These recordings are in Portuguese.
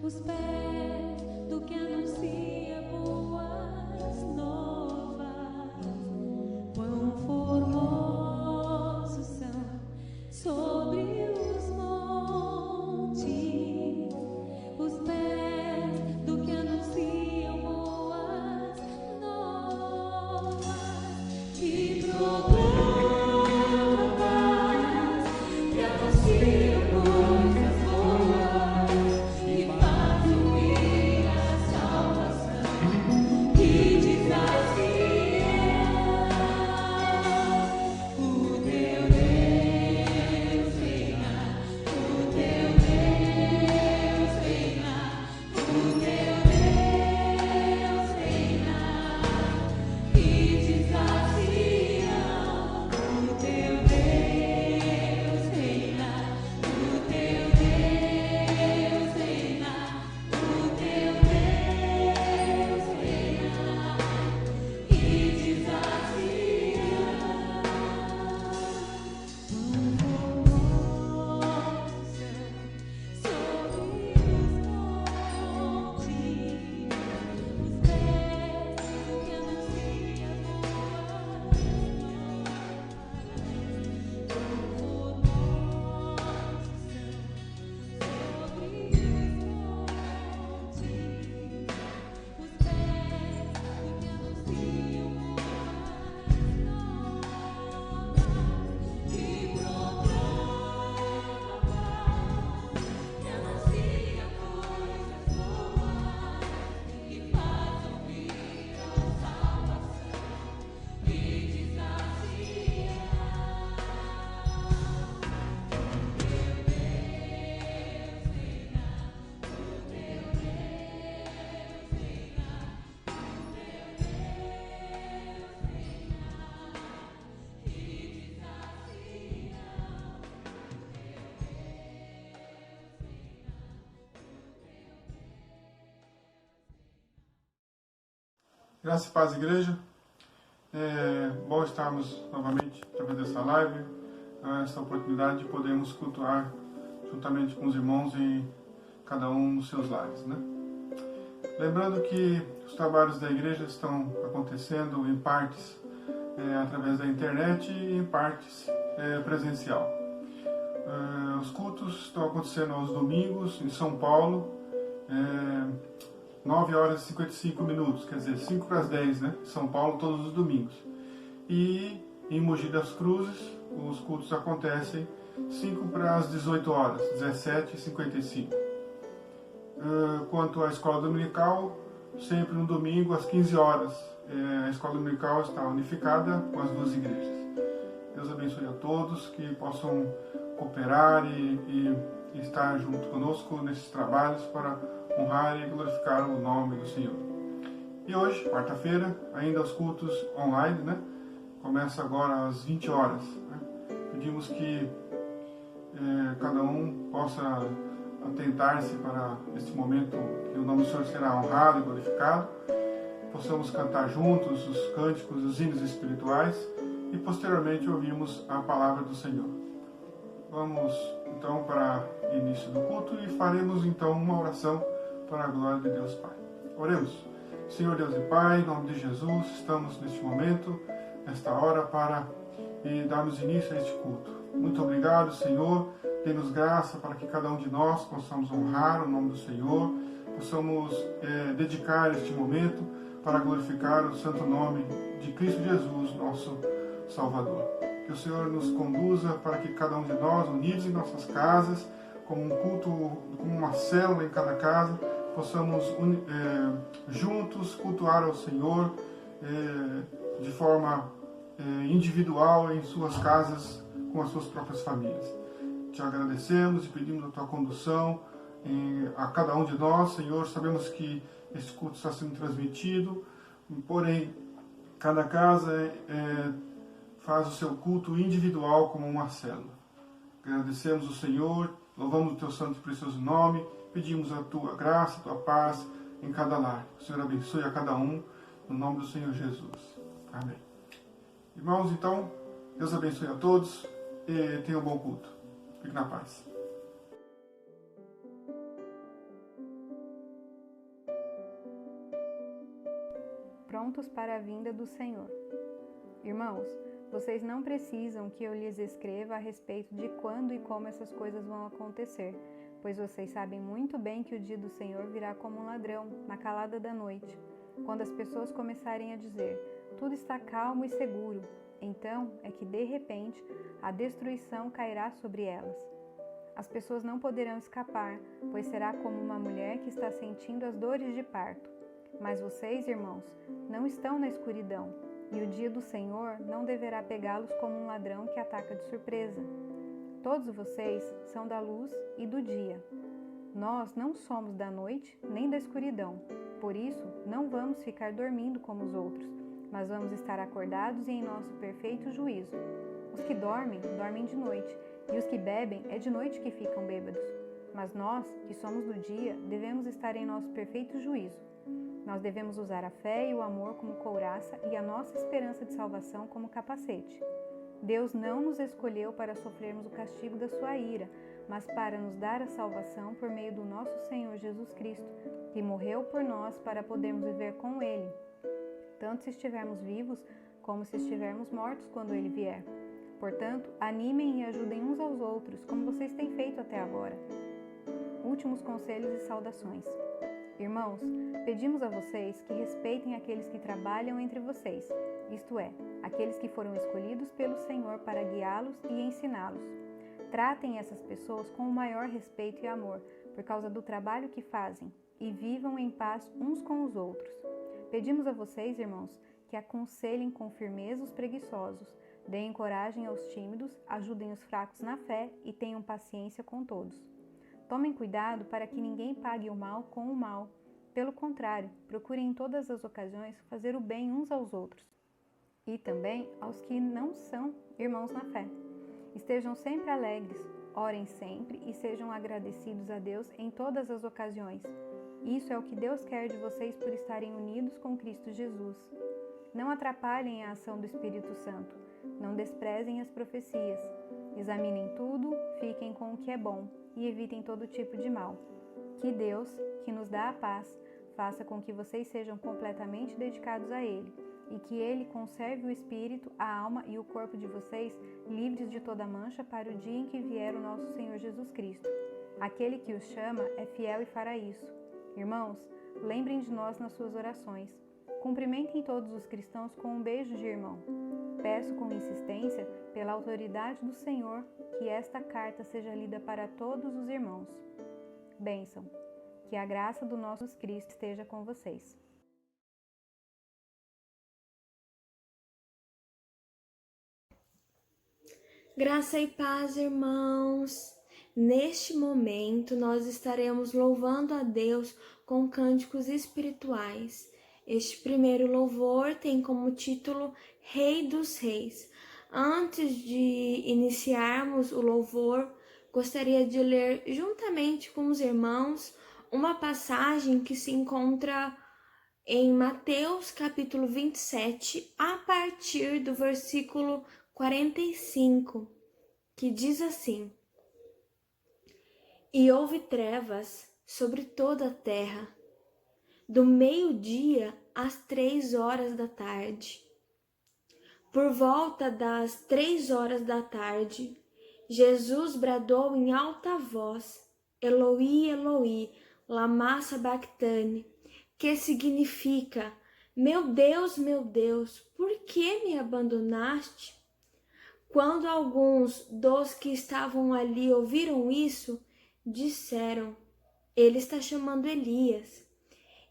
os pés do que anuncia boas novas. Quão formosos são sobre os montes os pés do que anunciam boas novas, que proclamam paz, que anunciam coisas boas, que faz ouvir a salvação, que desafia o teu Deus reina, o teu Deus reina, o teu Deus reina, que desafia o teu Deus reina, o teu Deus reina, o teu Deus reina, que desafia. Sobre os montes, os pés que anunciam boas novas, formosos são sobre os montes, os pés que anunciam boas novas, que proclamam paz, que anuncia coisas boas, que faz ouvir a salvação, que desafia o teu Deus reina, o teu Deus reina, o teu Deus reina, que desafia Graça e paz, igreja. É bom estarmos novamente através dessa live, essa oportunidade de podermos cultuar juntamente com os irmãos em cada um nos seus lares, né? Lembrando que os trabalhos da igreja estão acontecendo em partes através da internet e em partes presencial. Os cultos estão acontecendo aos domingos em São Paulo, 9 horas e 55 minutos, quer dizer, 5 para as 10, né? Em São Paulo, todos os domingos. E em Mogi das Cruzes, os cultos acontecem 5 para as 18 horas, 17h55. Quanto à escola dominical, sempre no domingo às 15 horas. A escola dominical está unificada com as duas igrejas. Deus abençoe a todos que possam cooperar e estar junto conosco nesses trabalhos para honrar e glorificar o nome do Senhor. E hoje, quarta-feira, ainda os cultos online, né? Começa agora às 20 horas. Né? Pedimos que cada um possa atentar-se para este momento que o nome do Senhor será honrado e glorificado. Possamos cantar juntos os cânticos, os hinos espirituais e posteriormente ouvirmos a palavra do Senhor. Vamos então para o início do culto e faremos então uma oração para a glória de Deus Pai. Oremos. Senhor Deus e Pai, em nome de Jesus, estamos neste momento, nesta hora, para darmos início a este culto. Muito obrigado, Senhor. Dê-nos graça para que cada um de nós possamos honrar o nome do Senhor, possamos dedicar este momento para glorificar o santo nome de Cristo Jesus, nosso Salvador. Que o Senhor nos conduza para que cada um de nós, unidos em nossas casas, como um culto, como uma célula em cada casa, possamos juntos cultuar ao Senhor de forma individual em suas casas, com as suas próprias famílias. Te agradecemos e pedimos a tua condução a cada um de nós, Senhor. Sabemos que este culto está sendo transmitido, porém, cada casa faz o seu culto individual como uma célula. Agradecemos o Senhor, louvamos o teu santo e precioso nome, pedimos a tua graça, a tua paz em cada lar. O Senhor abençoe a cada um, no nome do Senhor Jesus. Amém. Irmãos, então, Deus abençoe a todos e tenham um bom culto. Fique na paz. prontos para a vinda do Senhor. Irmãos, vocês não precisam que eu lhes escreva a respeito de quando e como essas coisas vão acontecer, pois vocês sabem muito bem que o dia do Senhor virá como um ladrão, na calada da noite, quando as pessoas começarem a dizer: tudo está calmo e seguro. Então é que, de repente, a destruição cairá sobre elas. As pessoas não poderão escapar, pois será como uma mulher que está sentindo as dores de parto. Mas vocês, irmãos, não estão na escuridão, e o dia do Senhor não deverá pegá-los como um ladrão que ataca de surpresa. Todos vocês são da luz e do dia. Nós não somos da noite nem da escuridão. Por isso, não vamos ficar dormindo como os outros, mas vamos estar acordados e em nosso perfeito juízo. Os que dormem, dormem de noite, e os que bebem, é de noite que ficam bêbados. Mas nós, que somos do dia, devemos estar em nosso perfeito juízo. Nós devemos usar a fé e o amor como couraça e a nossa esperança de salvação como capacete. Deus não nos escolheu para sofrermos o castigo da sua ira, mas para nos dar a salvação por meio do nosso Senhor Jesus Cristo, que morreu por nós para podermos viver com Ele, tanto se estivermos vivos como se estivermos mortos quando Ele vier. Portanto, animem e ajudem uns aos outros, como vocês têm feito até agora. Últimos conselhos e saudações. Irmãos, pedimos a vocês que respeitem aqueles que trabalham entre vocês, isto é, aqueles que foram escolhidos pelo Senhor para guiá-los e ensiná-los. Tratem essas pessoas com o maior respeito e amor, por causa do trabalho que fazem, e vivam em paz uns com os outros. Pedimos a vocês, irmãos, que aconselhem com firmeza os preguiçosos, deem coragem aos tímidos, ajudem os fracos na fé e tenham paciência com todos. Tomem cuidado para que ninguém pague o mal com o mal. Pelo contrário, procurem em todas as ocasiões fazer o bem uns aos outros e também aos que não são irmãos na fé. Estejam sempre alegres, orem sempre e sejam agradecidos a Deus em todas as ocasiões. Isso é o que Deus quer de vocês por estarem unidos com Cristo Jesus. Não atrapalhem a ação do Espírito Santo. Não desprezem as profecias. Examinem tudo, fiquem com o que é bom e evitem todo tipo de mal. Que Deus, que nos dá a paz, faça com que vocês sejam completamente dedicados a Ele e que Ele conserve o espírito, a alma e o corpo de vocês livres de toda mancha para o dia em que vier o nosso Senhor Jesus Cristo. Aquele que os chama é fiel e fará isso. Irmãos, lembrem de nós nas suas orações. Cumprimentem todos os cristãos com um beijo de irmão. Peço com insistência, pela autoridade do Senhor, que esta carta seja lida para todos os irmãos. Bênção. Que a graça do nosso Cristo esteja com vocês. Graça e paz, irmãos! Neste momento, nós estaremos louvando a Deus com cânticos espirituais. Este primeiro louvor tem como título Rei dos Reis. Antes de iniciarmos o louvor, gostaria de ler juntamente com os irmãos uma passagem que se encontra em Mateus capítulo 27, a partir do versículo 45, que diz assim: E houve trevas sobre toda a terra, do meio-dia às 3 horas da tarde. Por volta das 3 horas da tarde, Jesus bradou em alta voz: Eloi, Eloi, lama sabachthani, que significa: meu Deus, por que me abandonaste? Quando alguns dos que estavam ali ouviram isso, disseram: ele está chamando Elias.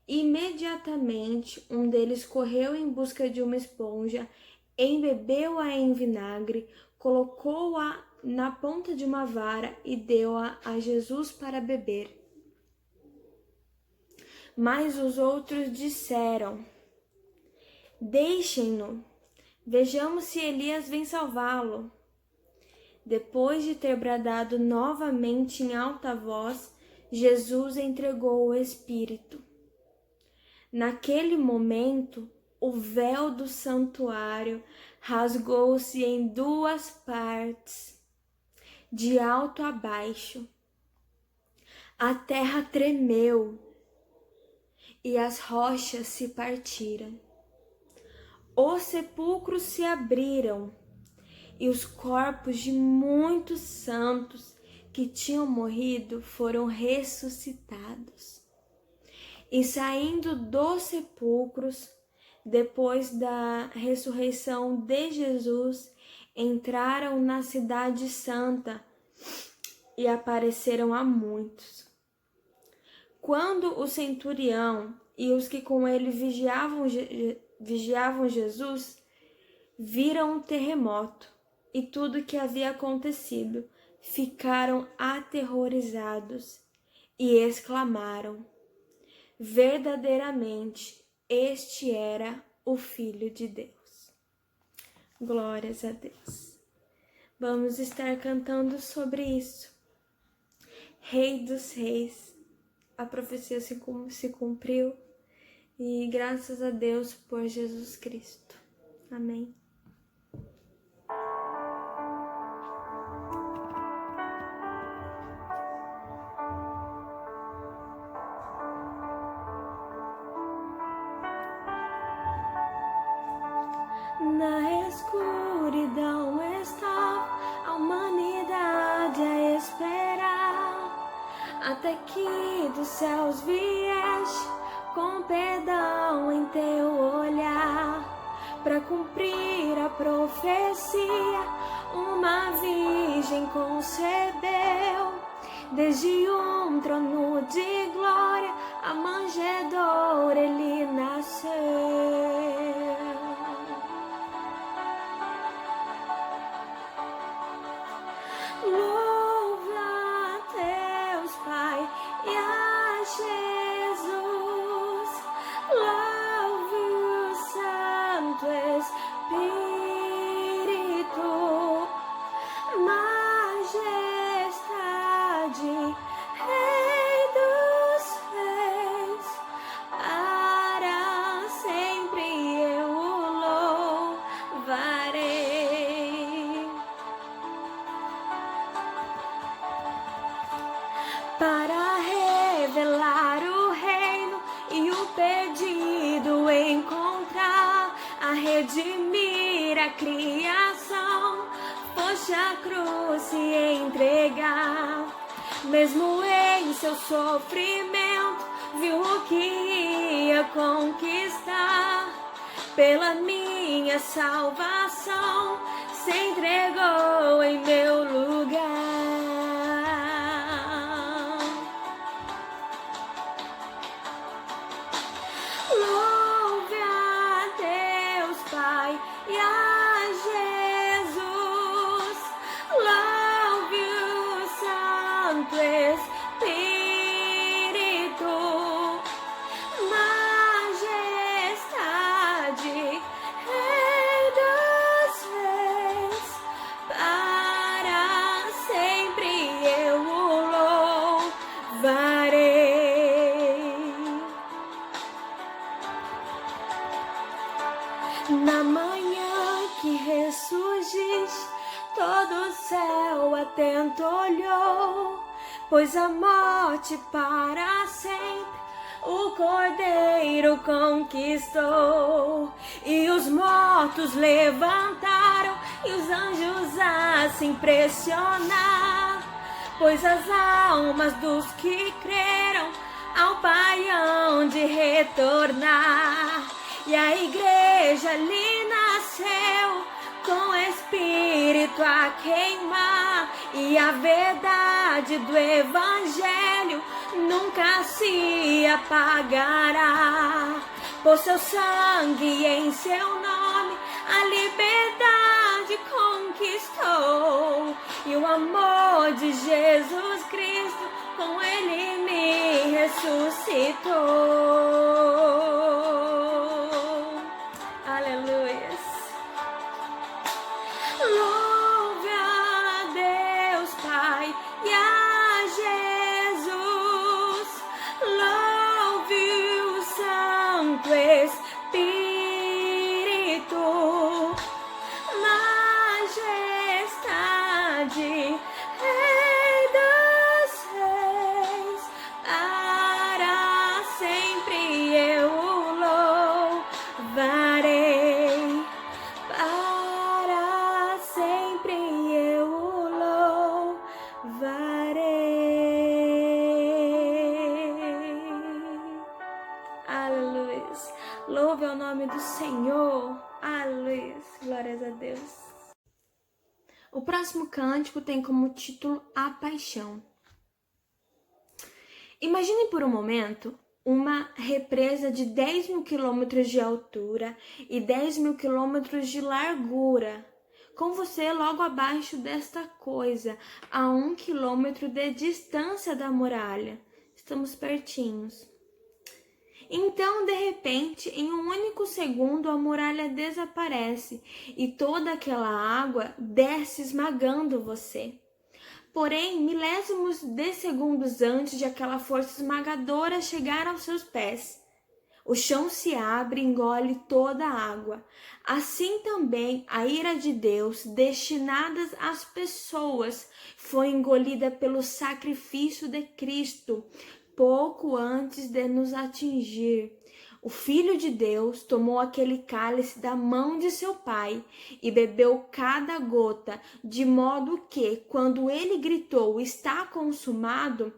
Imediatamente, um deles correu em busca de uma esponja, embebeu-a em vinagre, colocou-a na ponta de uma vara e deu-a a Jesus para beber. Mas os outros disseram: deixem-no, vejamos se Elias vem salvá-lo. Depois de ter bradado novamente em alta voz, Jesus entregou o Espírito. Naquele momento, o véu do santuário rasgou-se em 2 partes, de alto a baixo. A terra tremeu e as rochas se partiram. os sepulcros se abriram e os corpos de muitos santos que tinham morrido foram ressuscitados. E saindo dos sepulcros, depois da ressurreição de Jesus, entraram na cidade santa e apareceram a muitos. Quando o centurião e os que com ele vigiavam Jesus viram o terremoto e tudo o que havia acontecido, ficaram aterrorizados e exclamaram: verdadeiramente, este era o Filho de Deus. Glórias a Deus. Vamos estar cantando sobre isso. Rei dos Reis, a profecia se cumpriu e graças a Deus por Jesus Cristo. Amém. Na escuridão estava a humanidade a esperar, até que dos céus vieste com perdão em teu olhar, para cumprir a profecia, uma virgem concebeu, desde um trono de glória, a manjedoura ele nasceu. Para revelar o reino e o perdido encontrar, a redimir a criação, foste a cruz se entregar. Mesmo em seu sofrimento, viu o que ia conquistar. Pela minha salvação, se entregou em meu lugar. Na manhã que ressurgiste, todo o céu atento olhou, pois a morte para sempre o Cordeiro conquistou. E os mortos levantaram e os anjos a se impressionar, pois as almas dos que creram ao Pai hão de retornar. E a igreja ali nasceu com espírito a queimar, e a verdade do evangelho nunca se apagará. Por seu sangue e em seu nome a liberdade conquistou, e o amor de Jesus Cristo com ele me ressuscitou. Louve ao nome do Senhor. Aleluia. Glórias a Deus. O próximo cântico tem como título A Paixão. Imagine por um momento uma represa de 10.000 quilômetros de altura e 10.000 quilômetros de largura, com você logo abaixo desta coisa, a 1 quilômetro de distância da muralha. Estamos pertinhos. Então, de repente, em um único segundo, a muralha desaparece e toda aquela água desce esmagando você. Porém, milésimos de segundos antes de aquela força esmagadora chegar aos seus pés, o chão se abre e engole toda a água. Assim também a ira de Deus, destinada às pessoas, foi engolida pelo sacrifício de Cristo, pouco antes de nos atingir. O Filho de Deus tomou aquele cálice da mão de seu Pai e bebeu cada gota, de modo que, quando ele gritou, está consumado,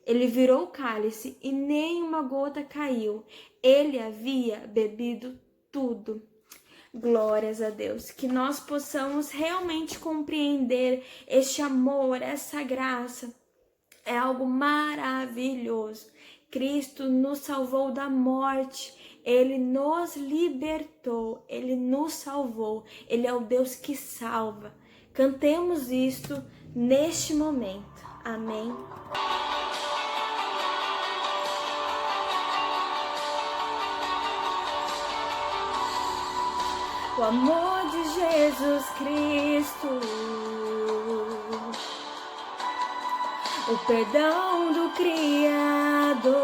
ele virou o cálice e nem uma gota caiu. Ele havia bebido tudo. Glórias a Deus, que nós possamos realmente compreender este amor, essa graça. É algo maravilhoso. Cristo nos salvou da morte, Ele nos libertou, Ele nos salvou, Ele é o Deus que salva. Cantemos isto neste momento. Amém. O amor de Jesus Cristo, o perdão do Criador,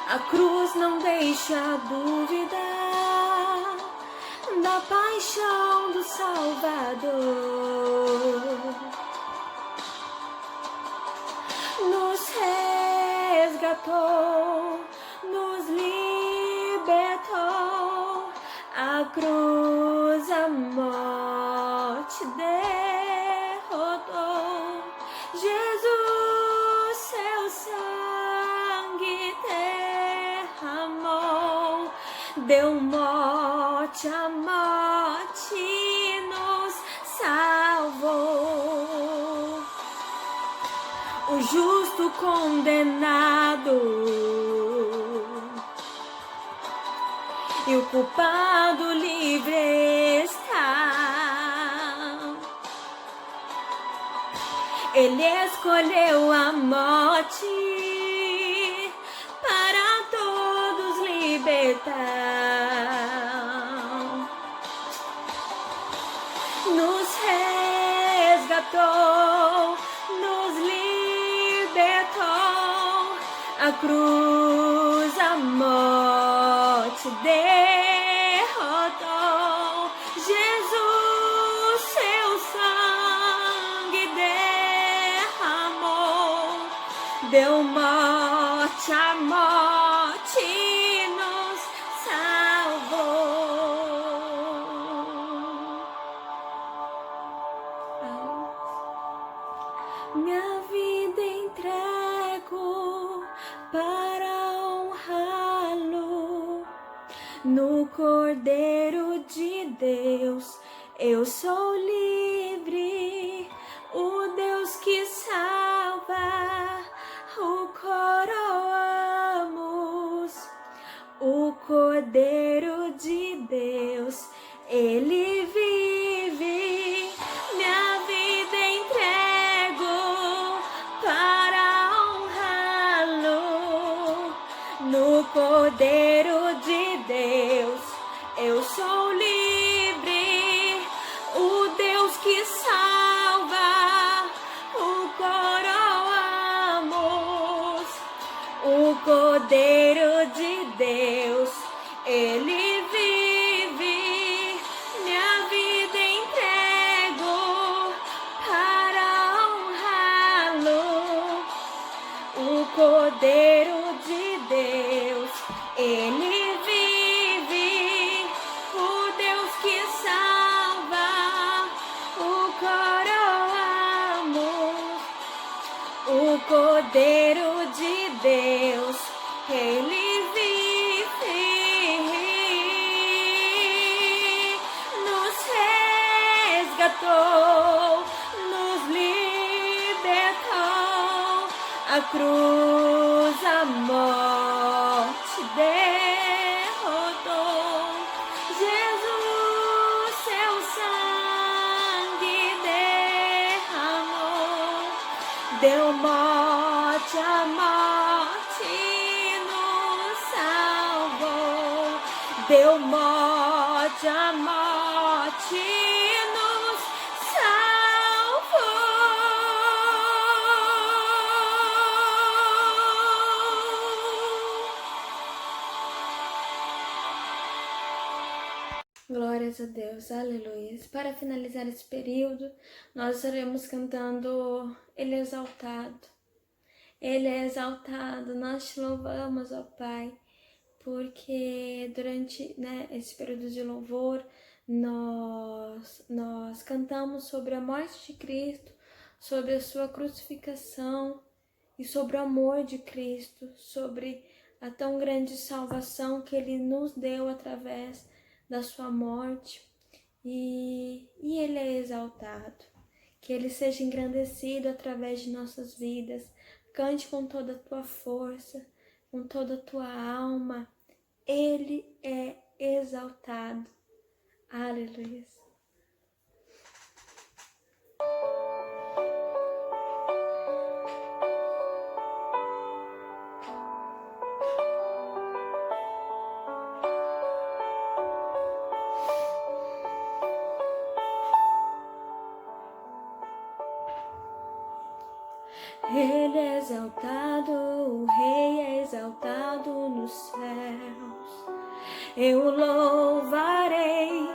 a cruz não deixa dúvida da paixão do Salvador. Nos resgatou, nos libertou, a cruz, a morte derrotou. Jesus, seu sangue derramou, deu morte, a morte nos salvou. O justo condenado e o culpado livre está. Ele escolheu a morte para todos libertar. Nos resgatou, nos libertou, a cruz, a morte derrotou. Jesus, seu sangue derramou, deu morte, a morte nos salvou. Minha vida entrego para honrá-lo. No Cordeiro de Deus eu sou livre. O Deus que salva o coroamos. O Cordeiro de Deus, Ele vive. Minha vida entrego para honrá-lo. No Cordeiro de Deus eu sou livre. O Deus que salva o coroamos. O Cordeiro de Deus, Ele vive. Minha vida entrego para honrá-lo. O Cordeiro de Deus, Ele vive. O Deus que salva o coroamos. O Cordeiro de Deus, Ele vive, nos resgatou, nos libertou. A cruz, a morte derrotou. Jesus, seu sangue derramou, deu morte à morte, nos salvou. Deu morte à morte, nos Glórias a Deus, aleluia. Para finalizar esse período, nós estaremos cantando Ele é exaltado. Ele é exaltado, nós te louvamos, ó Pai, porque durante esse período de louvor, nós cantamos sobre a morte de Cristo, sobre a sua crucificação e sobre o amor de Cristo, sobre a tão grande salvação que Ele nos deu através da sua morte, e Ele é exaltado. Que Ele seja engrandecido através de nossas vidas. Cante com toda a tua força, com toda a tua alma. Ele é exaltado. Aleluia. Ele é exaltado, o Rei é exaltado nos céus. Eu louvarei,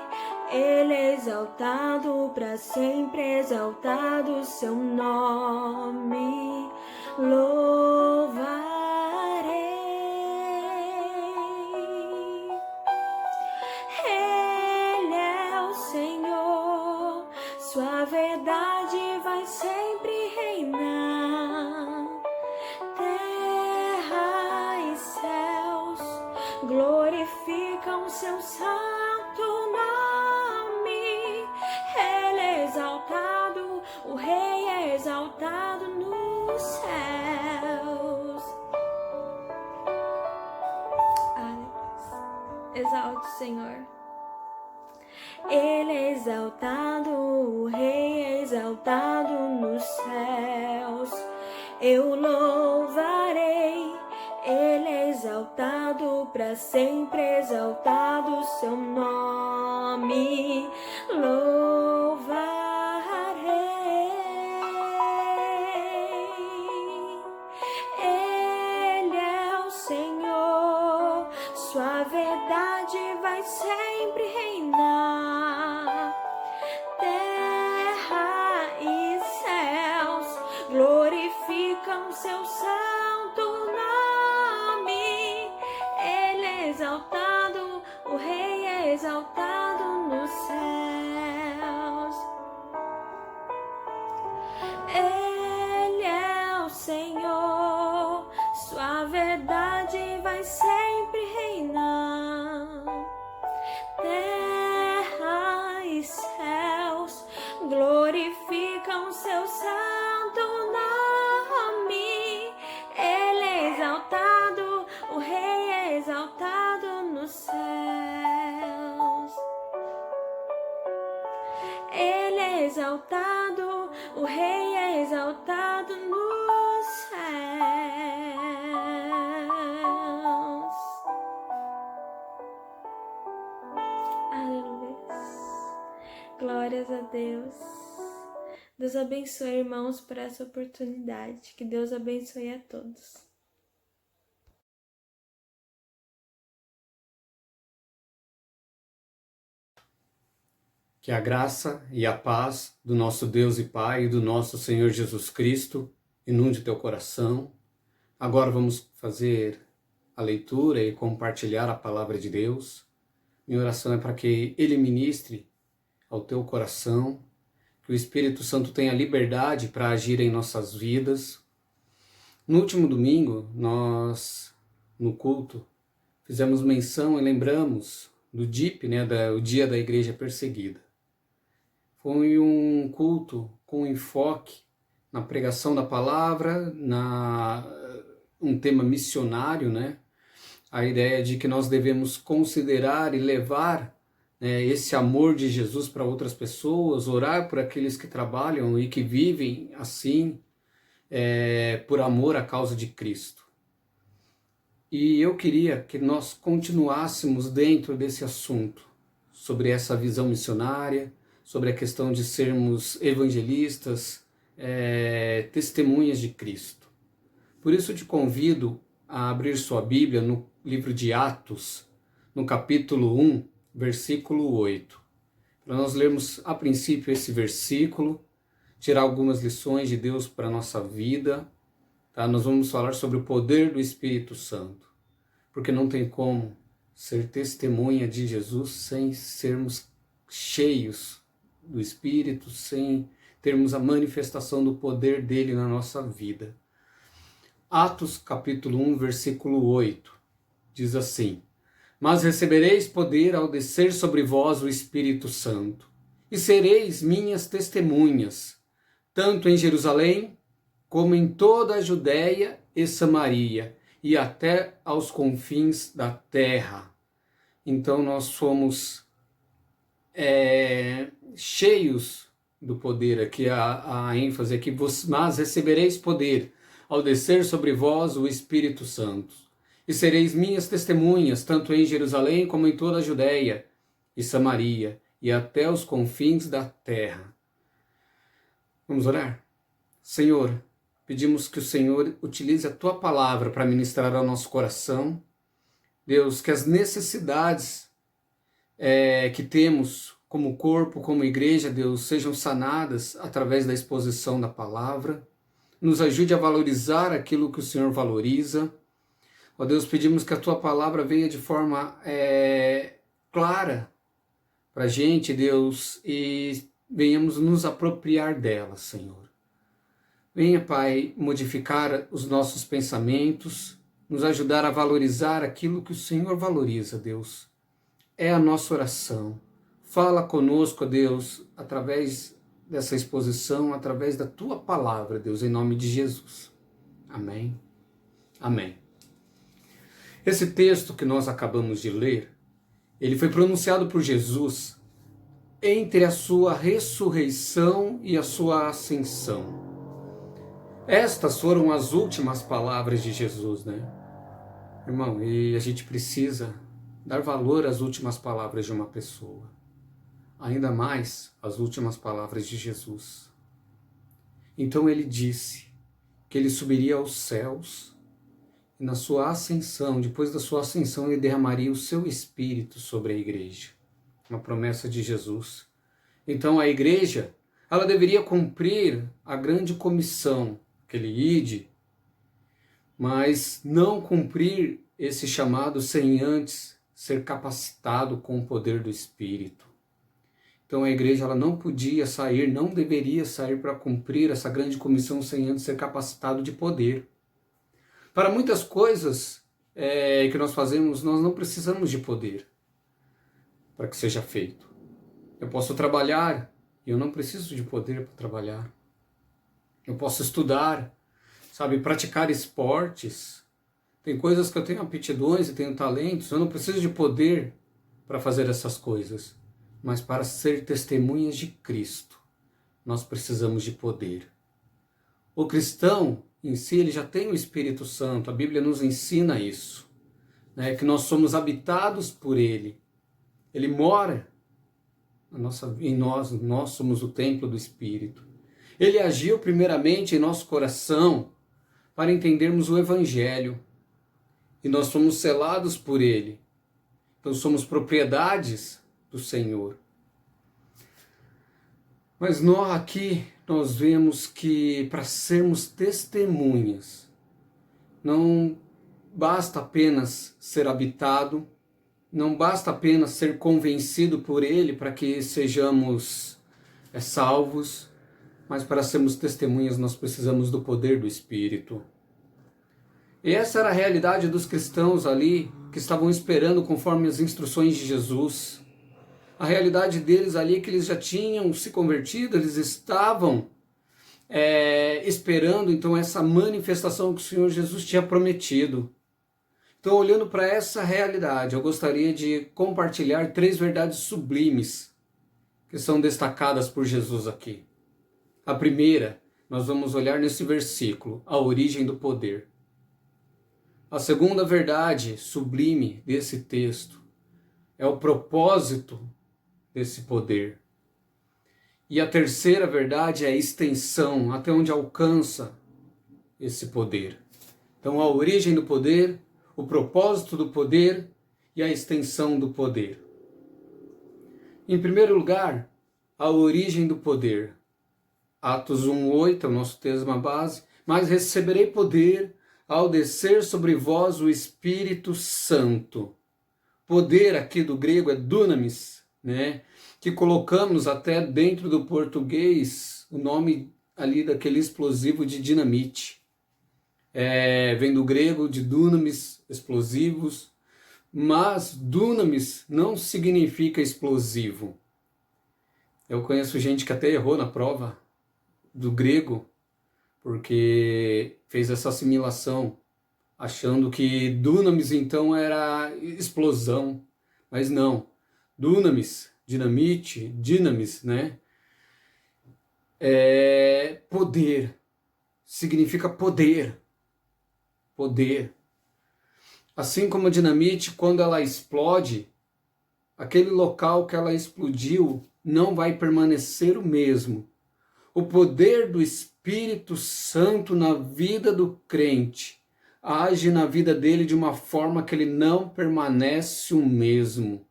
Ele é exaltado, para sempre exaltado o seu nome. Louvarei. Ele é o Senhor, sua verdade vai sempre reinar. Glorificam seu santo nome. Ele é exaltado, o Rei é exaltado nos céus. Exalte, Senhor. Ele é exaltado, o Rei é exaltado nos céus. Eu louvarei, Ele é exaltado, para sempre exaltado o seu nome. Louvarei. Ele é o Senhor, sua verdade vai sempre reinar. Terra e céus glorificam seu santo nome. Ele é exaltado, o Rei é exaltado nos céus. Ele é o Senhor, sua verdade vai sempre reinar. Terra e céus glorificam seu santo nome. Ele é exaltado, o Rei é exaltado nos céus. Ele é exaltado, o Rei é exaltado nos céus. Aleluia. Glórias a Deus. Deus abençoe, irmãos, por essa oportunidade. Que Deus abençoe a todos. Que a graça e a paz do nosso Deus e Pai e do nosso Senhor Jesus Cristo inunde teu coração. Agora vamos fazer a leitura e compartilhar a palavra de Deus. Minha oração é para que Ele ministre ao teu coração, que o Espírito Santo tenha liberdade para agir em nossas vidas. No último domingo, nós no culto, fizemos menção e lembramos do DIP, o Dia da Igreja Perseguida. Foi um culto com enfoque na pregação da palavra, um tema missionário, a ideia de que nós devemos considerar e levar esse amor de Jesus para outras pessoas, orar por aqueles que trabalham e que vivem assim, por amor à causa de Cristo. E eu queria que nós continuássemos dentro desse assunto, sobre essa visão missionária, sobre a questão de sermos evangelistas, testemunhas de Cristo. Por isso eu te convido a abrir sua Bíblia no livro de Atos, no capítulo 1, versículo 8. Para nós lermos a princípio esse versículo, tirar algumas lições de Deus para a nossa vida, tá? Nós vamos falar sobre o poder do Espírito Santo, porque não tem como ser testemunha de Jesus sem sermos cheios do Espírito, sem termos a manifestação do poder dele na nossa vida. Atos capítulo 1, versículo 8, diz assim: Mas recebereis poder ao descer sobre vós o Espírito Santo, e sereis minhas testemunhas, tanto em Jerusalém, como em toda a Judéia e Samaria, e até aos confins da terra. Então nós somos cheios do poder, aqui a ênfase aqui, mas recebereis poder ao descer sobre vós o Espírito Santo, e sereis minhas testemunhas, tanto em Jerusalém como em toda a Judéia e Samaria, e até os confins da terra. Vamos orar? Senhor, pedimos que o Senhor utilize a Tua palavra para ministrar ao nosso coração. Deus, que as necessidades que temos como corpo, como igreja, Deus, sejam sanadas através da exposição da palavra. Nos ajude a valorizar aquilo que o Senhor valoriza. Ó Deus, pedimos que a Tua palavra venha de forma clara para a gente, Deus, e venhamos nos apropriar dela, Senhor. Venha, Pai, modificar os nossos pensamentos, nos ajudar a valorizar aquilo que o Senhor valoriza, Deus. É a nossa oração. Fala conosco, Deus, através dessa exposição, através da Tua palavra, Deus, em nome de Jesus. Amém. Amém. Esse texto que nós acabamos de ler, ele foi pronunciado por Jesus entre a sua ressurreição e a sua ascensão. Estas foram as últimas palavras de Jesus, Irmão, e a gente precisa dar valor às últimas palavras de uma pessoa. Ainda mais as últimas palavras de Jesus. Então ele disse que ele subiria aos céus e na sua ascensão, depois da sua ascensão, ele derramaria o seu Espírito sobre a igreja. Uma promessa de Jesus. Então a igreja, ela deveria cumprir a grande comissão, aquele ide, mas não cumprir esse chamado sem antes ser capacitado com o poder do Espírito. Então a igreja, ela não podia sair, não deveria sair para cumprir essa grande comissão sem antes ser capacitado de poder. Para muitas coisas que nós fazemos, nós não precisamos de poder para que seja feito. Eu posso trabalhar e eu não preciso de poder para trabalhar. Eu posso estudar, praticar esportes. Tem coisas que eu tenho aptidões e tenho talentos, eu não preciso de poder para fazer essas coisas. Mas para ser testemunhas de Cristo, nós precisamos de poder. O cristão em si, ele já tem o Espírito Santo, a Bíblia nos ensina isso, que nós somos habitados por Ele. Ele mora em nós, nós somos o templo do Espírito. Ele agiu primeiramente em nosso coração para entendermos o Evangelho, e nós somos selados por Ele. Então somos propriedades do Senhor. Mas nós vemos que para sermos testemunhas, não basta apenas ser habitado, não basta apenas ser convencido por Ele para que sejamos salvos, mas para sermos testemunhas nós precisamos do poder do Espírito. E essa era a realidade dos cristãos ali, que estavam esperando conforme as instruções de Jesus. A realidade deles ali é que eles já tinham se convertido, eles estavam esperando então essa manifestação que o Senhor Jesus tinha prometido. Então, olhando para essa realidade, eu gostaria de compartilhar 3 verdades sublimes que são destacadas por Jesus aqui. A primeira, nós vamos olhar nesse versículo, a origem do poder. A segunda verdade sublime desse texto é o propósito desse poder. E a terceira verdade é a extensão, até onde alcança esse poder. Então, a origem do poder, o propósito do poder e a extensão do poder. Em primeiro lugar, a origem do poder. Atos 1:8 é o nosso texto base. Mas receberei poder ao descer sobre vós o Espírito Santo. Poder aqui do grego é dunamis, né? Que colocamos até dentro do português o nome ali daquele explosivo de dinamite. Vem do grego de dunamis, explosivos, mas dunamis não significa explosivo. Eu conheço gente que até errou na prova do grego, porque fez essa assimilação, achando que dunamis então era explosão, mas não. Dunamis, dinamite, dinamis, né? Poder, significa poder. Poder. Assim como a dinamite, quando ela explode, aquele local que ela explodiu não vai permanecer o mesmo. O poder do Espírito Santo na vida do crente age na vida dele de uma forma que ele não permanece o mesmo.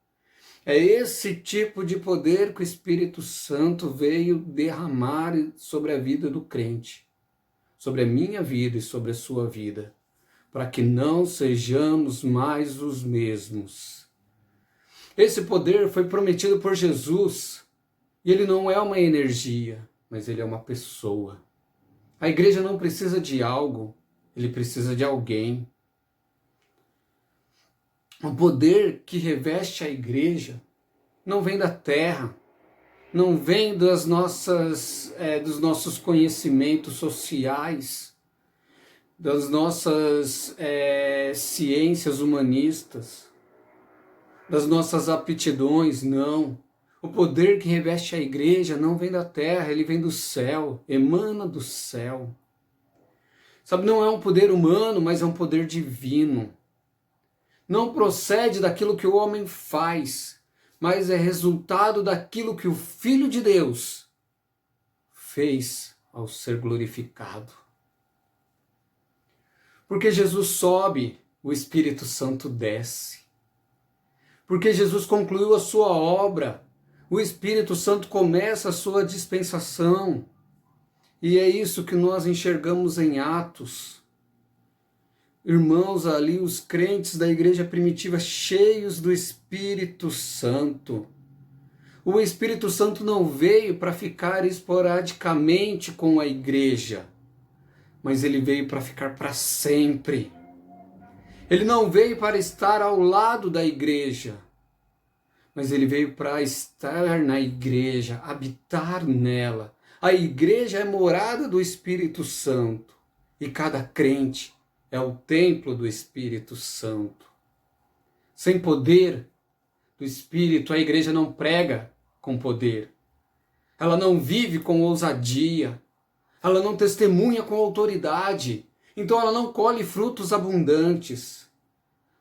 É esse tipo de poder que o Espírito Santo veio derramar sobre a vida do crente, sobre a minha vida e sobre a sua vida, para que não sejamos mais os mesmos. Esse poder foi prometido por Jesus e ele não é uma energia, mas ele é uma pessoa. A igreja não precisa de algo, ele precisa de alguém. O poder que reveste a igreja não vem da terra, não vem dos nossos conhecimentos sociais, das nossas ciências humanistas, das nossas aptidões, não. O poder que reveste a igreja não vem da terra, ele vem do céu, emana do céu. Sabe, não é um poder humano, mas é um poder divino. Não procede daquilo que o homem faz, mas é resultado daquilo que o Filho de Deus fez ao ser glorificado. Porque Jesus sobe, o Espírito Santo desce. Porque Jesus concluiu a sua obra, o Espírito Santo começa a sua dispensação. E é isso que nós enxergamos em Atos. Irmãos ali, os crentes da igreja primitiva cheios do Espírito Santo. O Espírito Santo não veio para ficar esporadicamente com a igreja, mas ele veio para ficar para sempre. Ele não veio para estar ao lado da igreja, mas ele veio para estar na igreja, habitar nela. A igreja é morada do Espírito Santo e cada crente é o templo do Espírito Santo. Sem poder do Espírito, a igreja não prega com poder. Ela não vive com ousadia. Ela não testemunha com autoridade. Então ela não colhe frutos abundantes.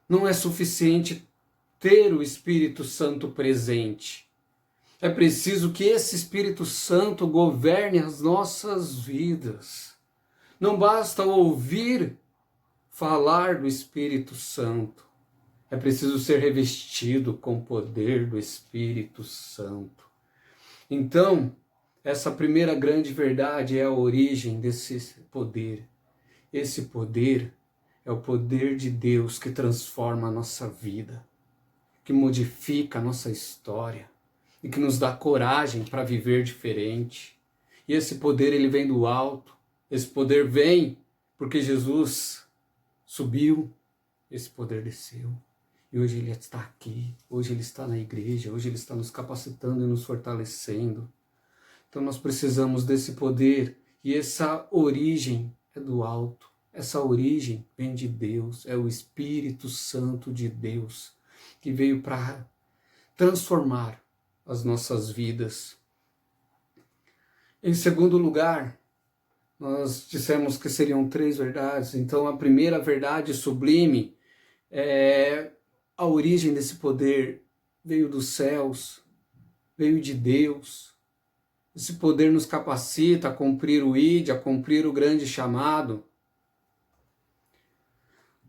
Não é suficiente ter o Espírito Santo presente. É preciso que esse Espírito Santo governe as nossas vidas. Não basta ouvir falar do Espírito Santo. É preciso ser revestido com o poder do Espírito Santo. Então, essa primeira grande verdade é a origem desse poder. Esse poder é o poder de Deus que transforma a nossa vida, que modifica a nossa história e que nos dá coragem para viver diferente. E esse poder ele vem do alto. Esse poder vem porque Jesus subiu, esse poder desceu. E hoje ele está aqui, hoje ele está na igreja, hoje ele está nos capacitando e nos fortalecendo. Então nós precisamos desse poder, e essa origem é do alto. Essa origem vem de Deus, é o Espírito Santo de Deus, que veio para transformar as nossas vidas. Em segundo lugar, nós dissemos que seriam 3 verdades. Então a primeira verdade sublime é a origem desse poder veio dos céus, veio de Deus. Esse poder nos capacita a cumprir o ID, a cumprir o grande chamado.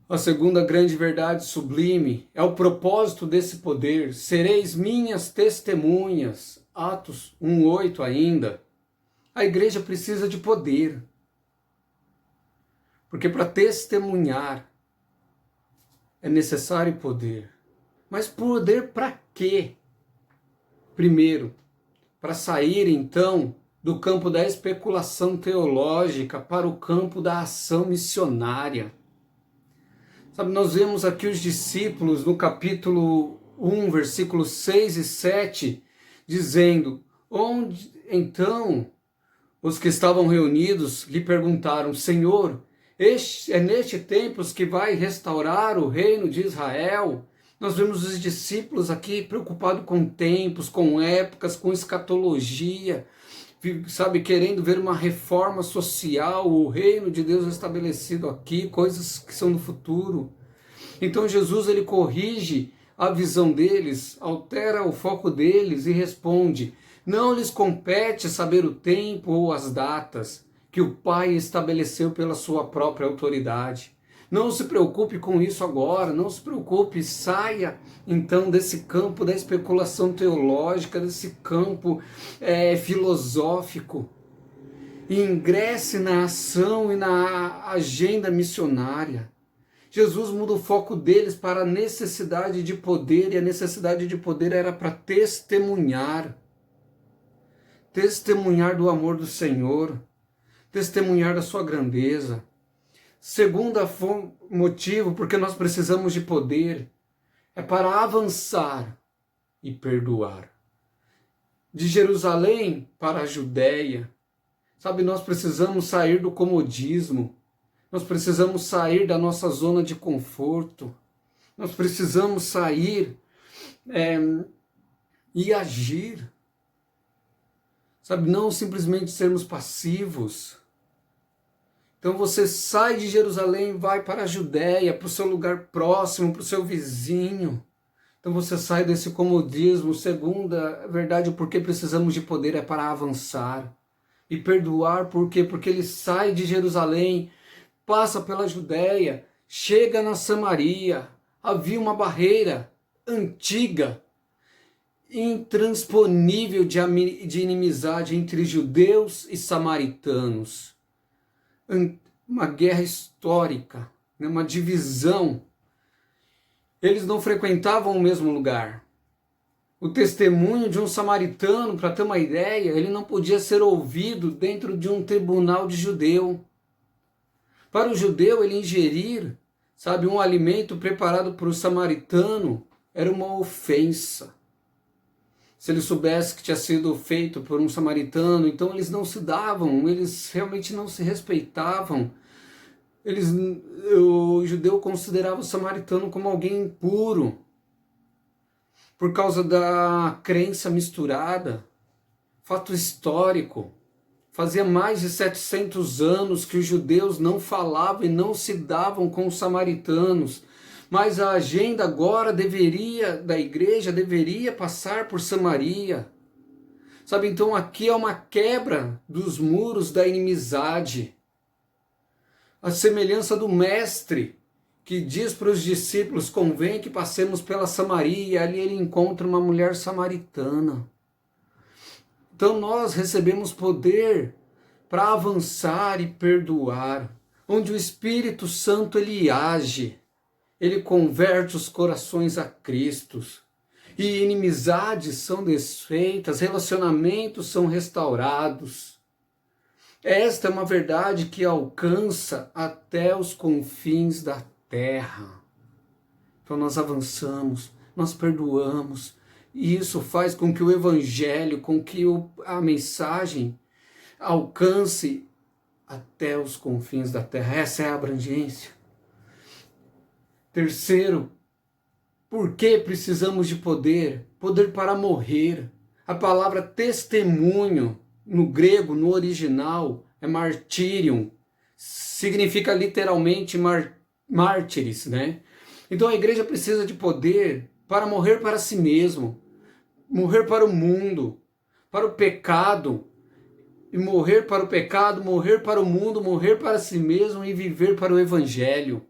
A segunda grande verdade sublime é o propósito desse poder. Sereis minhas testemunhas. Atos 1:8 ainda. A igreja precisa de poder. Porque para testemunhar é necessário poder. Mas poder para quê? Primeiro, para sair então do campo da especulação teológica para o campo da ação missionária. Sabe, nós vemos aqui os discípulos no capítulo 1, versículos 6 e 7, dizendo: onde então os que estavam reunidos lhe perguntaram: Senhor, é neste tempo que vai restaurar o reino de Israel? Nós vemos os discípulos aqui preocupados com tempos, com épocas, com escatologia, sabe, querendo ver uma reforma social, o reino de Deus estabelecido aqui, coisas que são no futuro. Então Jesus ele corrige a visão deles, altera o foco deles e responde: não lhes compete saber o tempo ou as datas que o Pai estabeleceu pela sua própria autoridade. Não se preocupe com isso agora, não se preocupe, saia então desse campo da especulação teológica, desse campo filosófico, e ingresse na ação e na agenda missionária. Jesus muda o foco deles para a necessidade de poder, e a necessidade de poder era para testemunhar do amor do Senhor, testemunhar da sua grandeza. Segundo motivo, porque nós precisamos de poder, é para avançar e perdoar. De Jerusalém para a Judéia. Sabe, nós precisamos sair do comodismo, nós precisamos sair da nossa zona de conforto, nós precisamos sair e agir. Sabe, não simplesmente sermos passivos. Então você sai de Jerusalém, vai para a Judéia, para o seu lugar próximo, para o seu vizinho. Então você sai desse comodismo. Segunda verdade, porque precisamos de poder, é para avançar. E perdoar, por quê? Porque ele sai de Jerusalém, passa pela Judéia, chega na Samaria. Havia uma barreira antiga, intransponível de inimizade entre judeus e samaritanos. Uma guerra histórica, uma divisão. Eles não frequentavam o mesmo lugar. O testemunho de um samaritano, para ter uma ideia, ele não podia ser ouvido dentro de um tribunal de judeu. Para o judeu, ele ingerir, sabe, um alimento preparado por um samaritano era uma ofensa. Se ele soubesse que tinha sido feito por um samaritano, então eles não se davam, eles realmente não se respeitavam. O judeu considerava o samaritano como alguém impuro, por causa da crença misturada. Fato histórico, fazia mais de 700 anos que os judeus não falavam e não se davam com os samaritanos. Mas a agenda agora da igreja deveria passar por Samaria. Sabe, então aqui é uma quebra dos muros da inimizade. A semelhança do mestre, que diz para os discípulos: convém que passemos pela Samaria, e ali ele encontra uma mulher samaritana. Então nós recebemos poder para avançar e perdoar, onde o Espírito Santo ele age. Ele converte os corações a Cristo. E inimizades são desfeitas, relacionamentos são restaurados. Esta é uma verdade que alcança até os confins da terra. Então nós avançamos, nós perdoamos, e isso faz com que o evangelho, com que a mensagem alcance até os confins da terra. Essa é a abrangência. Terceiro, por que precisamos de poder? Poder para morrer. A palavra testemunho, no grego, no original, é martyrium. Significa literalmente mártires, né? Então a igreja precisa de poder para morrer para si mesmo, morrer para o mundo, para o pecado, e morrer para o pecado, morrer para o mundo, morrer para si mesmo e viver para o evangelho.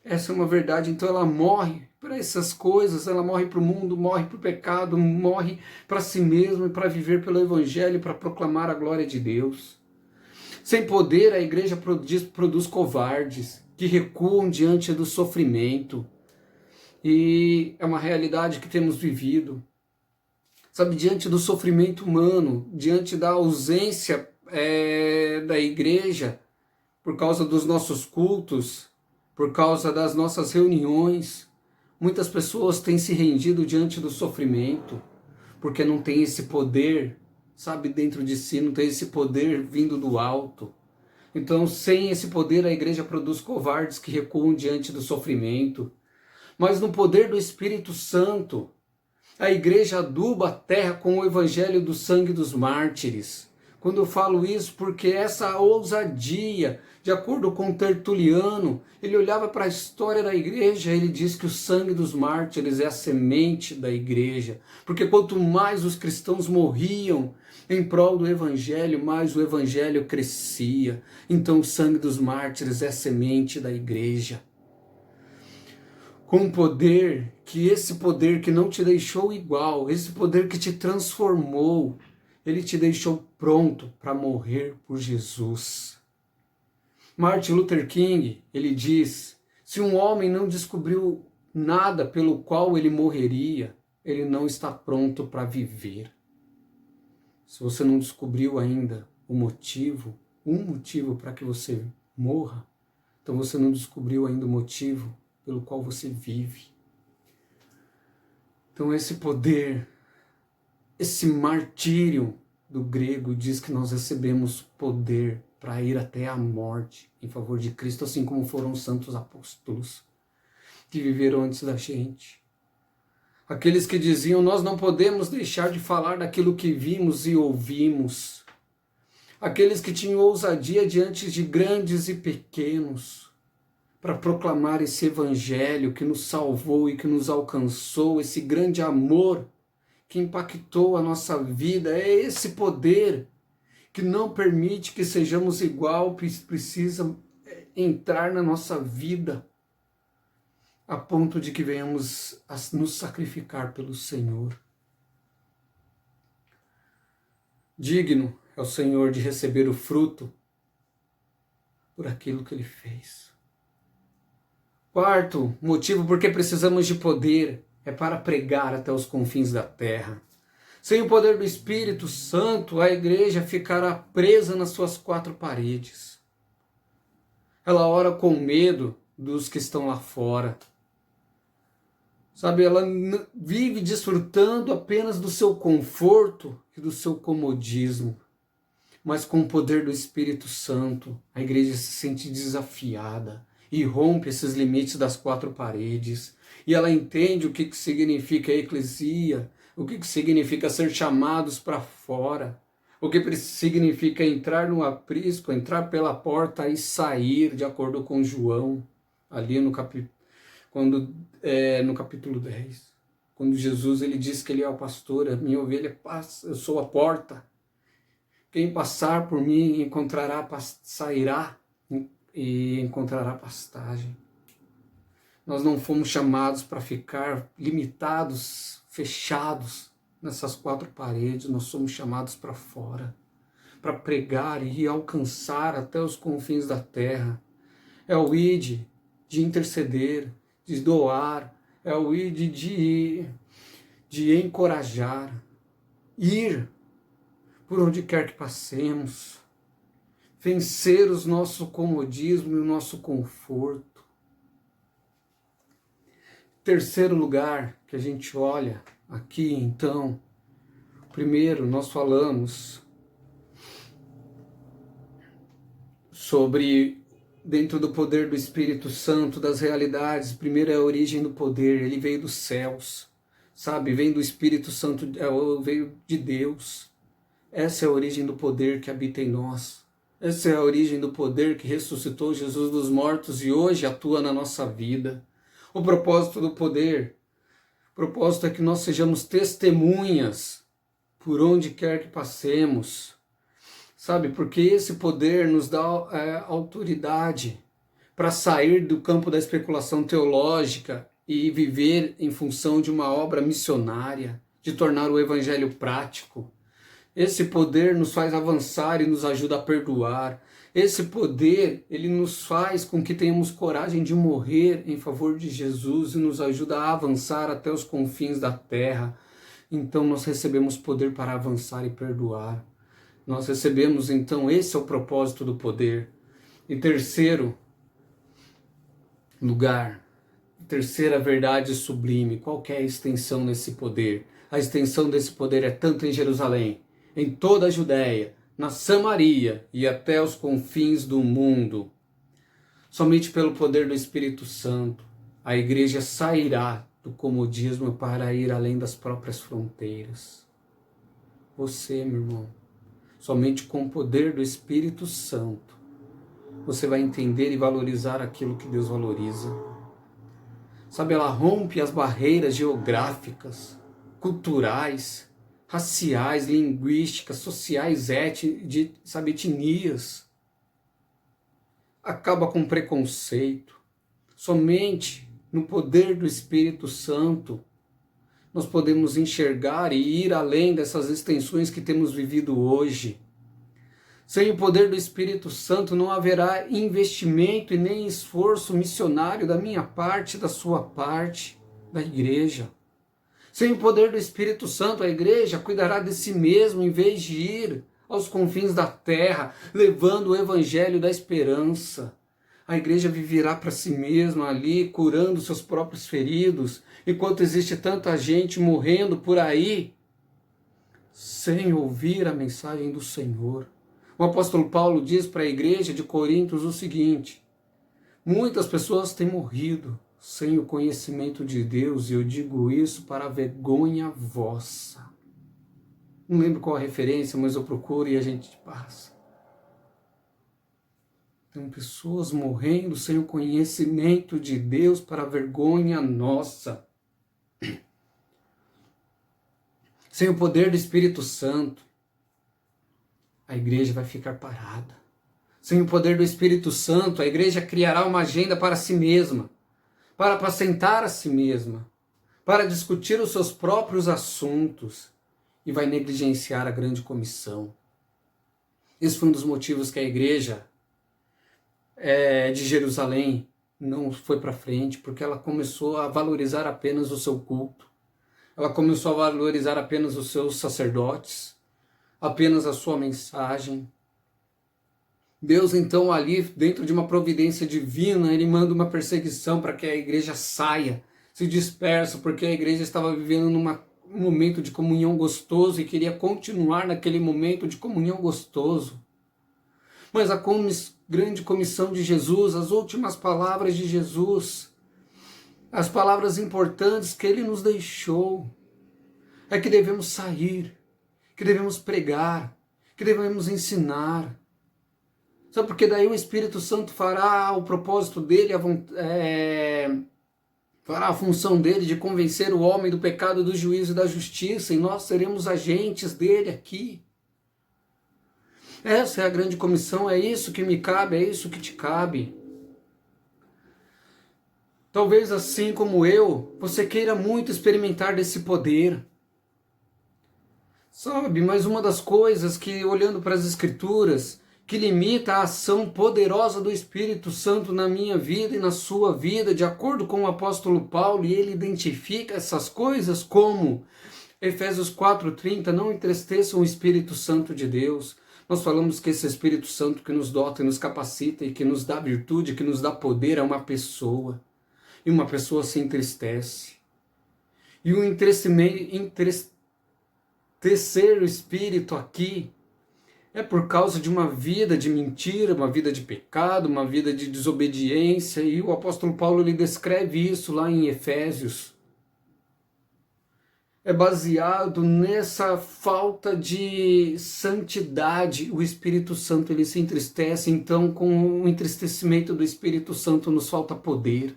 Essa é uma verdade. Então ela morre para essas coisas, ela morre para o mundo, morre para o pecado, morre para si mesmo e para viver pelo evangelho, para proclamar a glória de Deus. Sem poder, a igreja produz covardes que recuam diante do sofrimento. E é uma realidade que temos vivido. Sabe, diante do sofrimento humano, diante da ausência da igreja, por causa dos nossos cultos, por causa das nossas reuniões, muitas pessoas têm se rendido diante do sofrimento, porque não tem esse poder, sabe, dentro de si, não tem esse poder vindo do alto. Então, sem esse poder, a igreja produz covardes que recuam diante do sofrimento. Mas no poder do Espírito Santo, a igreja aduba a terra com o evangelho do sangue dos mártires. Quando eu falo isso, porque essa ousadia, de acordo com Tertuliano, ele olhava para a história da igreja, ele diz que o sangue dos mártires é a semente da igreja. Porque quanto mais os cristãos morriam em prol do evangelho, mais o evangelho crescia. Então o sangue dos mártires é a semente da igreja. Com poder, que esse poder que não te deixou igual, esse poder que te transformou, ele te deixou pronto para morrer por Jesus. Martin Luther King, ele diz, se um homem não descobriu nada pelo qual ele morreria, ele não está pronto para viver. Se você não descobriu ainda um motivo para que você morra, então você não descobriu ainda o motivo pelo qual você vive. Então esse poder, esse martírio do grego diz que nós recebemos poder para ir até a morte em favor de Cristo, assim como foram os santos apóstolos que viveram antes da gente. Aqueles que diziam, nós não podemos deixar de falar daquilo que vimos e ouvimos. Aqueles que tinham ousadia diante de grandes e pequenos, para proclamar esse evangelho que nos salvou e que nos alcançou, esse grande amor que impactou a nossa vida. É esse poder que não permite que sejamos igual, precisa entrar na nossa vida, a ponto de que venhamos a nos sacrificar pelo Senhor. Digno é o Senhor de receber o fruto por aquilo que Ele fez. Quarto motivo por que precisamos de poder é para pregar até os confins da terra. Sem o poder do Espírito Santo, a igreja ficará presa nas suas quatro paredes. Ela ora com medo dos que estão lá fora. Sabe, ela vive desfrutando apenas do seu conforto e do seu comodismo. Mas com o poder do Espírito Santo, a igreja se sente desafiada e rompe esses limites das quatro paredes. E ela entende o que significa a eclesia, o que significa ser chamados para fora, o que significa entrar no aprisco, entrar pela porta e sair, de acordo com João, ali no capítulo 10. Quando Jesus ele diz que ele é o pastor, a minha ovelha passa, eu sou a porta. Quem passar por mim sairá e encontrará pastagem. Nós não fomos chamados para ficar limitados, fechados nessas quatro paredes. Nós somos chamados para fora, para pregar e alcançar até os confins da terra. É o id de interceder, de doar, é o id de encorajar, ir por onde quer que passemos, vencer o nosso comodismo e o nosso conforto. Terceiro lugar que a gente olha aqui, então, primeiro nós falamos sobre, dentro do poder do Espírito Santo, das realidades. Primeiro é a origem do poder, ele veio dos céus, sabe? Vem do Espírito Santo, veio de Deus. Essa é a origem do poder que habita em nós. Essa é a origem do poder que ressuscitou Jesus dos mortos e hoje atua na nossa vida. O propósito do poder, o propósito é que nós sejamos testemunhas por onde quer que passemos, sabe? Porque esse poder nos dá autoridade para sair do campo da especulação teológica e viver em função de uma obra missionária, de tornar o evangelho prático. Esse poder nos faz avançar e nos ajuda a perdoar. Esse poder, ele nos faz com que tenhamos coragem de morrer em favor de Jesus e nos ajuda a avançar até os confins da terra. Então nós recebemos poder para avançar e perdoar. Nós recebemos, então, esse é o propósito do poder. E terceiro lugar, terceira verdade sublime, qual que é a extensão desse poder? A extensão desse poder é tanto em Jerusalém, em toda a Judéia, na Samaria e até os confins do mundo. Somente pelo poder do Espírito Santo, a igreja sairá do comodismo para ir além das próprias fronteiras. Você, meu irmão, somente com o poder do Espírito Santo, você vai entender e valorizar aquilo que Deus valoriza. Sabe, ela rompe as barreiras geográficas, culturais, raciais, linguísticas, sociais, etnias. Acaba com preconceito. Somente no poder do Espírito Santo nós podemos enxergar e ir além dessas extensões que temos vivido hoje. Sem o poder do Espírito Santo não haverá investimento e nem esforço missionário da minha parte, da sua parte, da igreja. Sem o poder do Espírito Santo, a igreja cuidará de si mesma em vez de ir aos confins da terra, levando o evangelho da esperança. A igreja viverá para si mesma ali, curando seus próprios feridos, enquanto existe tanta gente morrendo por aí, sem ouvir a mensagem do Senhor. O apóstolo Paulo diz para a igreja de Corintos o seguinte: muitas pessoas têm morrido sem o conhecimento de Deus, e eu digo isso para a vergonha vossa. Não lembro qual a referência, mas eu procuro e a gente passa. Tem pessoas morrendo sem o conhecimento de Deus para a vergonha nossa. Sem o poder do Espírito Santo, a igreja vai ficar parada. Sem o poder do Espírito Santo, a igreja criará uma agenda para si mesma, para apacentar a si mesma, para discutir os seus próprios assuntos e vai negligenciar a grande comissão. Esse foi um dos motivos que a igreja de Jerusalém não foi para frente, porque ela começou a valorizar apenas o seu culto, ela começou a valorizar apenas os seus sacerdotes, apenas a sua mensagem. Deus, então, ali, dentro de uma providência divina, ele manda uma perseguição para que a igreja saia, se dispersa, porque a igreja estava vivendo um momento de comunhão gostoso e queria continuar naquele momento de comunhão gostoso. Mas a grande comissão de Jesus, as últimas palavras de Jesus, as palavras importantes que ele nos deixou, é que devemos sair, que devemos pregar, que devemos ensinar. Sabe, porque daí o Espírito Santo fará o propósito dele, fará a função dele de convencer o homem do pecado, do juízo e da justiça, e nós seremos agentes dele aqui. Essa é a grande comissão, é isso que me cabe, é isso que te cabe. Talvez assim como eu, você queira muito experimentar desse poder. Sabe, mas uma das coisas que, olhando para as Escrituras, que limita a ação poderosa do Espírito Santo na minha vida e na sua vida, de acordo com o apóstolo Paulo, e ele identifica essas coisas como Efésios 4:30, não entristeçam o Espírito Santo de Deus. Nós falamos que esse Espírito Santo que nos dota e nos capacita e que nos dá virtude, que nos dá poder é uma pessoa. E uma pessoa se entristece. E o entristecer o Espírito aqui é por causa de uma vida de mentira, uma vida de pecado, uma vida de desobediência. E o apóstolo Paulo ele descreve isso lá em Efésios. É baseado nessa falta de santidade. O Espírito Santo ele se entristece, então com o entristecimento do Espírito Santo nos falta poder.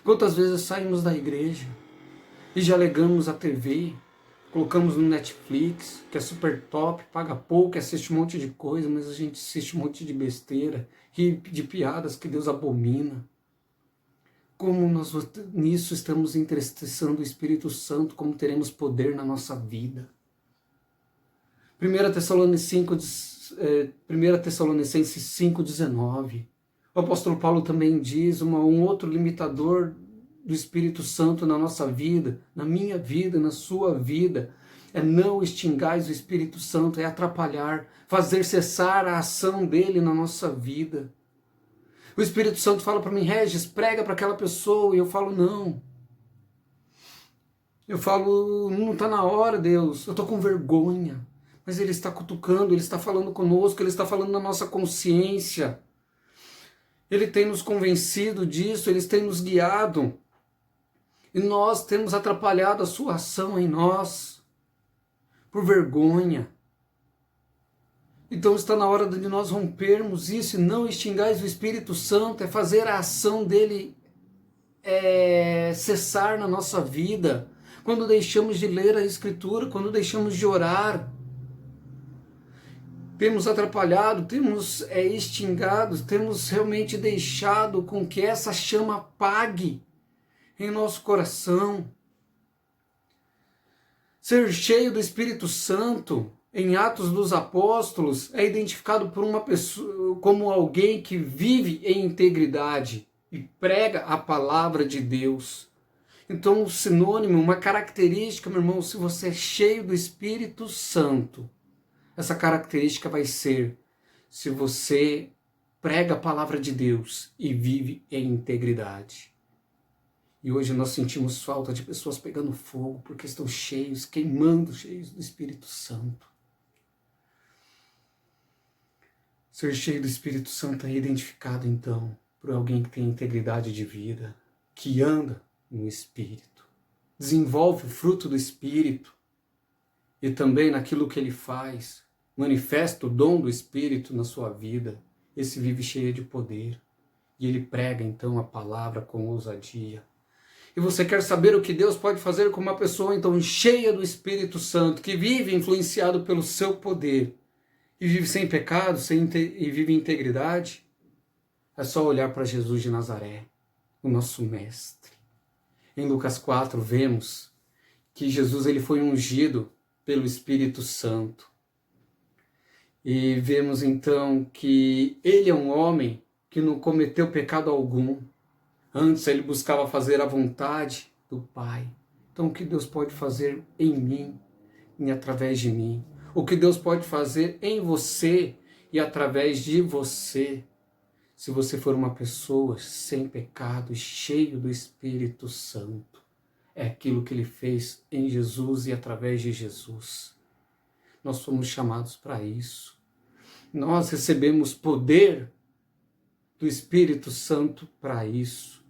Quantas vezes saímos da igreja e já ligamos a TV, colocamos no Netflix, que é super top, paga pouco, assiste um monte de coisa, mas a gente assiste um monte de besteira e de piadas que Deus abomina. Como nós nisso estamos entristecendo o Espírito Santo, como teremos poder na nossa vida. 1 Tessalonicenses 5,19. O apóstolo Paulo também diz um outro limitador do Espírito Santo na nossa vida, na minha vida, na sua vida, é não extingais o Espírito Santo, é atrapalhar, fazer cessar a ação dele na nossa vida. O Espírito Santo fala para mim, Regis, prega para aquela pessoa, e eu falo, não. Eu falo, não está na hora, Deus, eu estou com vergonha. Mas Ele está cutucando, Ele está falando conosco, Ele está falando na nossa consciência. Ele tem nos convencido disso, Ele tem nos guiado. E nós temos atrapalhado a sua ação em nós, por vergonha. Então está na hora de nós rompermos isso e não extingais o Espírito Santo, é fazer a ação dele cessar na nossa vida. Quando deixamos de ler a Escritura, quando deixamos de orar, temos atrapalhado, temos extingado, temos realmente deixado com que essa chama apague em nosso coração. Ser cheio do Espírito Santo, em Atos dos Apóstolos, é identificado por uma pessoa como alguém que vive em integridade e prega a palavra de Deus. Então, um sinônimo, uma característica, meu irmão, se você é cheio do Espírito Santo, essa característica vai ser se você prega a palavra de Deus e vive em integridade. E hoje nós sentimos falta de pessoas pegando fogo porque estão cheios, queimando, cheios do Espírito Santo. Ser cheio do Espírito Santo é identificado, então, por alguém que tem integridade de vida, que anda no Espírito, desenvolve o fruto do Espírito e também naquilo que ele faz, manifesta o dom do Espírito na sua vida. Esse vive cheio de poder e ele prega, então, a palavra com ousadia. E você quer saber o que Deus pode fazer com uma pessoa, então, cheia do Espírito Santo, que vive influenciado pelo seu poder, e vive sem pecado, e vive em integridade? É só olhar para Jesus de Nazaré, o nosso mestre. Em Lucas 4, vemos que Jesus ele foi ungido pelo Espírito Santo. E vemos, então, que ele é um homem que não cometeu pecado algum. Antes ele buscava fazer a vontade do Pai. Então o que Deus pode fazer em mim e através de mim? O que Deus pode fazer em você e através de você? Se você for uma pessoa sem pecado e cheio do Espírito Santo. É aquilo que Ele fez em Jesus e através de Jesus. Nós somos chamados para isso. Nós recebemos poder do Espírito Santo para isso.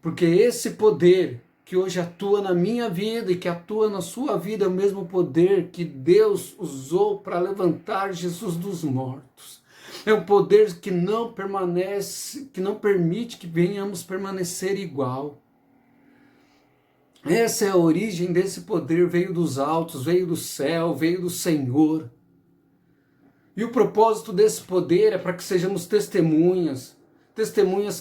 Porque esse poder que hoje atua na minha vida e que atua na sua vida é o mesmo poder que Deus usou para levantar Jesus dos mortos. É um poder que não permanece, que não permite que venhamos permanecer igual. Essa é a origem desse poder, veio dos altos, veio do céu, veio do Senhor. E o propósito desse poder é para que sejamos testemunhas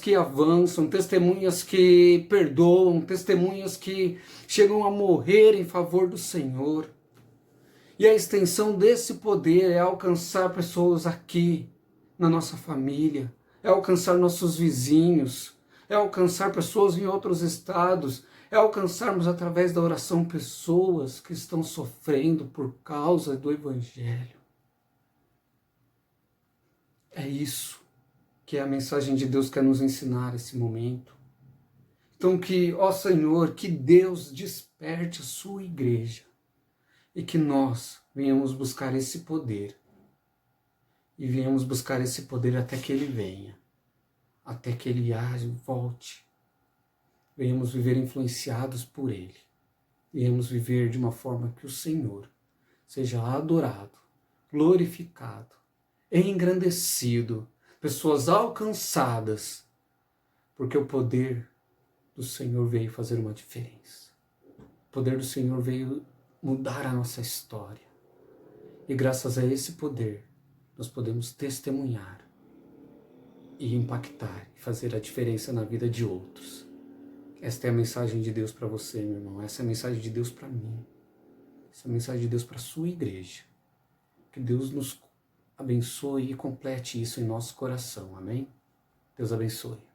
que avançam, testemunhas que perdoam, testemunhas que chegam a morrer em favor do Senhor. E a extensão desse poder é alcançar pessoas aqui, na nossa família, é alcançar nossos vizinhos, é alcançar pessoas em outros estados, é alcançarmos através da oração pessoas que estão sofrendo por causa do Evangelho. É isso que a mensagem de Deus quer nos ensinar nesse momento. Então que, ó Senhor, que Deus desperte a sua igreja e que nós venhamos buscar esse poder. E venhamos buscar esse poder até que Ele venha, até que Ele volte. Venhamos viver influenciados por Ele. Venhamos viver de uma forma que o Senhor seja adorado, glorificado, engrandecido, pessoas alcançadas, porque o poder do Senhor veio fazer uma diferença. O poder do Senhor veio mudar a nossa história. E graças a esse poder, nós podemos testemunhar e impactar e fazer a diferença na vida de outros. Esta é a mensagem de Deus para você, meu irmão. Essa é a mensagem de Deus para mim. Essa é a mensagem de Deus para a sua igreja. Que Deus nos abençoe e complete isso em nosso coração. Amém? Deus abençoe.